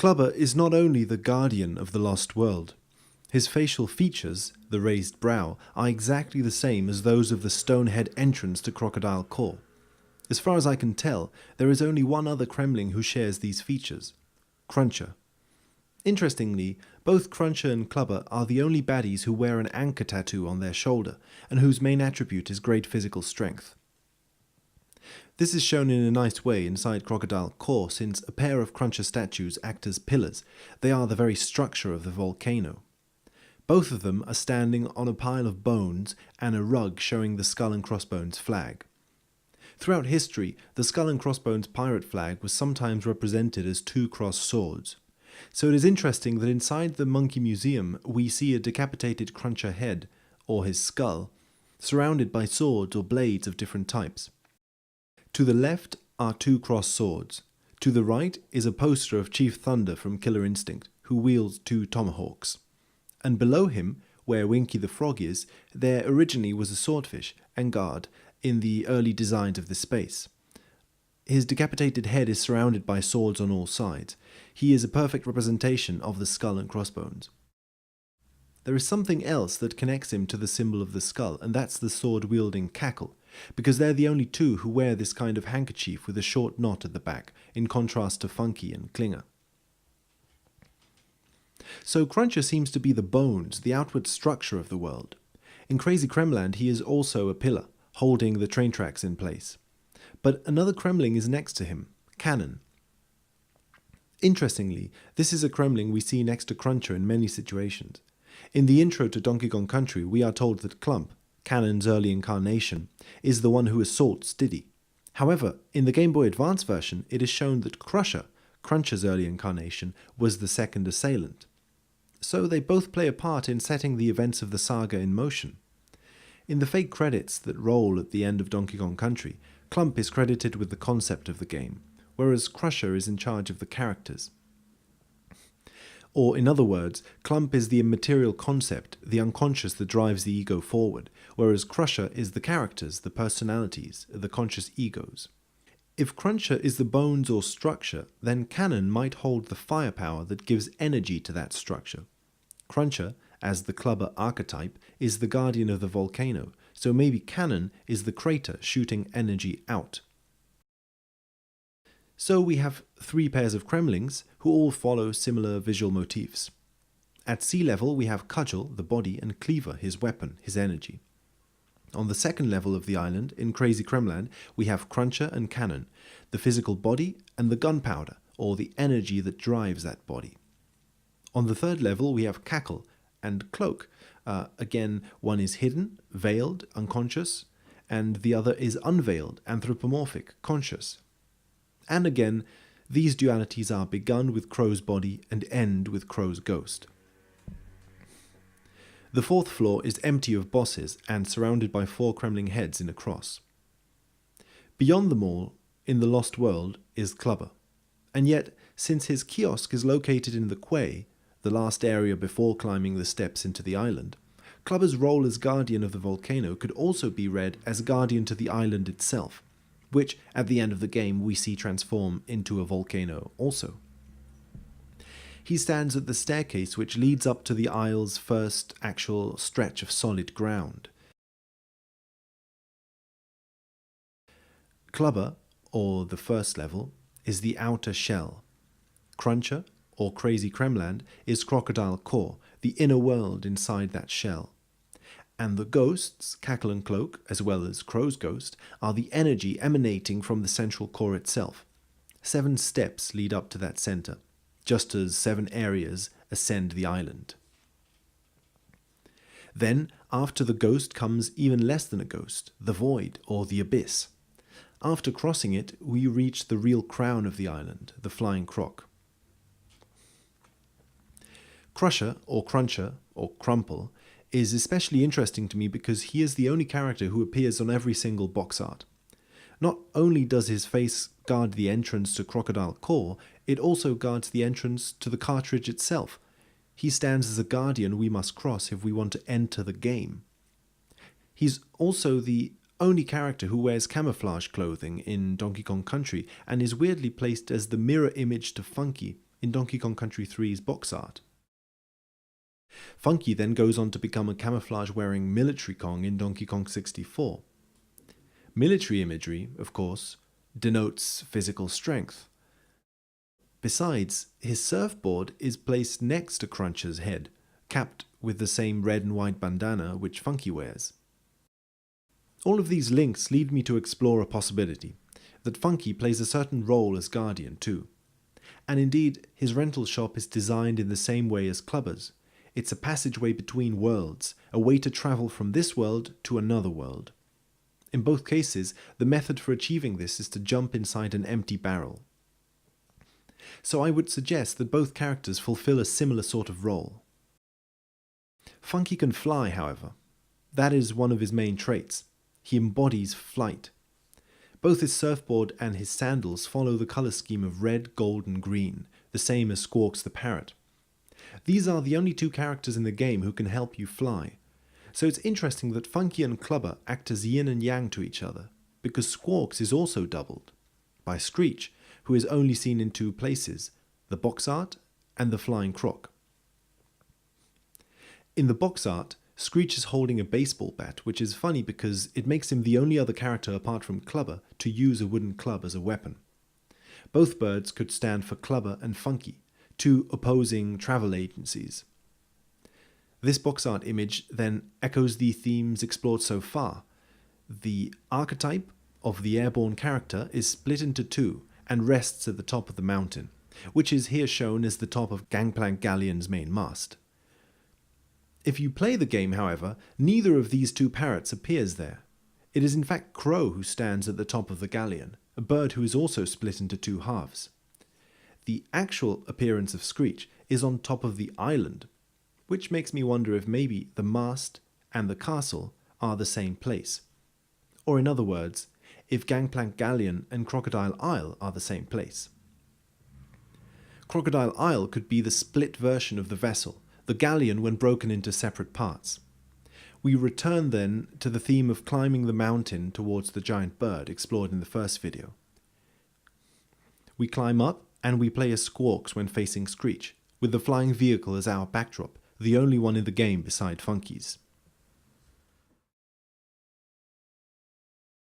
Clubber is not only the guardian of the lost world. His facial features, the raised brow, are exactly the same as those of the Stonehead entrance to Crocodile Core. As far as I can tell, there is only one other Kremling who shares these features: Cruncher. Interestingly, both Cruncher and Clubber are the only baddies who wear an anchor tattoo on their shoulder, and whose main attribute is great physical strength. This is shown in a nice way inside Crocodile Core, since a pair of Cruncher statues act as pillars. They are the very structure of the volcano. Both of them are standing on a pile of bones and a rug showing the Skull and Crossbones flag. Throughout history, the Skull and Crossbones pirate flag was sometimes represented as two crossed swords. So it is interesting that inside the Monkey Museum we see a decapitated Cruncher head, or his skull, surrounded by swords or blades of different types. To the left are two crossed swords. To the right is a poster of Chief Thunder from Killer Instinct, who wields two tomahawks. And below him, where Winky the Frog is, there originally was a swordfish, Engard, in the early designs of this space. His decapitated head is surrounded by swords on all sides. He is a perfect representation of the Skull and Crossbones. There is something else that connects him to the symbol of the skull, and that's the sword-wielding Cackle, because they're the only two who wear this kind of handkerchief with a short knot at the back, in contrast to Funky and Klinger. So Cruncher seems to be the bones, the outward structure of the world. In Crazy Kremland he is also a pillar, holding the train tracks in place. But another Kremling is next to him, Cannon. Interestingly, this is a Kremling we see next to Cruncher in many situations. In the intro to Donkey Kong Country we are told that Clump, Cannon's early incarnation, is the one who assaults Diddy. However, in the Game Boy Advance version it is shown that Crusher, Cruncher's early incarnation, was the second assailant. So they both play a part in setting the events of the saga in motion. In the fake credits that roll at the end of Donkey Kong Country, Clump is credited with the concept of the game, whereas Crusher is in charge of the characters. Or, in other words, Clump is the immaterial concept, the unconscious that drives the ego forward, whereas Crusher is the characters, the personalities, the conscious egos. If Cruncher is the bones or structure, then Cannon might hold the firepower that gives energy to that structure. Cruncher, as the Clubber archetype, is the guardian of the volcano, so maybe Cannon is the crater shooting energy out. So we have three pairs of Kremlings who all follow similar visual motifs. At sea level we have Cudgel, the body, and Cleaver, his weapon, his energy. On the second level of the island, in Crazy Kremland, we have Cruncher and Cannon, the physical body, and the gunpowder, or the energy that drives that body. On the third level we have Cackle and Cloak. Again, one is hidden, veiled, unconscious, and the other is unveiled, anthropomorphic, conscious. And again, these dualities are begun with Crow's body and end with Crow's ghost. The fourth floor is empty of bosses and surrounded by four Kremling heads in a cross. Beyond them all, in the Lost World, is Clubber. And yet, since his kiosk is located in the quay, the last area before climbing the steps into the island, Clubber's role as guardian of the volcano could also be read as guardian to the island itself, which at the end of the game we see transform into a volcano also. He stands at the staircase which leads up to the isle's first actual stretch of solid ground. Clubber, or the first level, is the outer shell. Cruncher, or Crazy Kremland, is Crocodile Core, the inner world inside that shell. And the ghosts, Cackle and Cloak, as well as Crow's ghost, are the energy emanating from the central core itself. 7 steps lead up to that center, just as 7 areas ascend the island. Then, after the ghost comes even less than a ghost, the void, or the abyss. After crossing it, we reach the real crown of the island, the Flying Croc. Crusher, or Cruncher, or Crumple, is especially interesting to me because he is the only character who appears on every single box art. Not only does his face guard the entrance to Crocodile Core, it also guards the entrance to the cartridge itself. He stands as a guardian we must cross if we want to enter the game. He's also the only character who wears camouflage clothing in Donkey Kong Country and is weirdly placed as the mirror image to Funky, in Donkey Kong Country 3's box art. Funky then goes on to become a camouflage-wearing military Kong in Donkey Kong 64. Military imagery, of course, denotes physical strength. Besides, his surfboard is placed next to Cruncher's head, capped with the same red and white bandana which Funky wears. All of these links lead me to explore a possibility, that Funky plays a certain role as Guardian too. And indeed, his rental shop is designed in the same way as Clubber's. It's a passageway between worlds, a way to travel from this world to another world. In both cases, the method for achieving this is to jump inside an empty barrel. So I would suggest that both characters fulfill a similar sort of role. Funky can fly, however. That is one of his main traits. He embodies flight. Both his surfboard and his sandals follow the color scheme of red, gold, and green, the same as Squawks the parrot. These are the only two characters in the game who can help you fly. So it's interesting that Funky and Clubber act as yin and yang to each other, because Squawks is also doubled by Screech, who is only seen in two places, the box art and the flying croc. In the box art, Screech is holding a baseball bat, which is funny because it makes him the only other character apart from Clubber to use a wooden club as a weapon. Both birds could stand for Clubber and Funky, two opposing travel agencies. This box art image then echoes the themes explored so far. The archetype of the airborne character is split into two and rests at the top of the mountain, which is here shown as the top of Gangplank Galleon's main mast. If you play the game, however, neither of these two parrots appears there. It is in fact Crow who stands at the top of the galleon, a bird who is also split into two halves. The actual appearance of Screech is on top of the island, which makes me wonder if maybe the mast and the castle are the same place. Or in other words, if Gangplank Galleon and Crocodile Isle are the same place. Crocodile Isle could be the split version of the vessel, the galleon when broken into separate parts. We return then to the theme of climbing the mountain towards the giant bird explored in the first video. We climb up and we play as Squawks when facing Screech, with the flying vehicle as our backdrop, the only one in the game beside Funky's.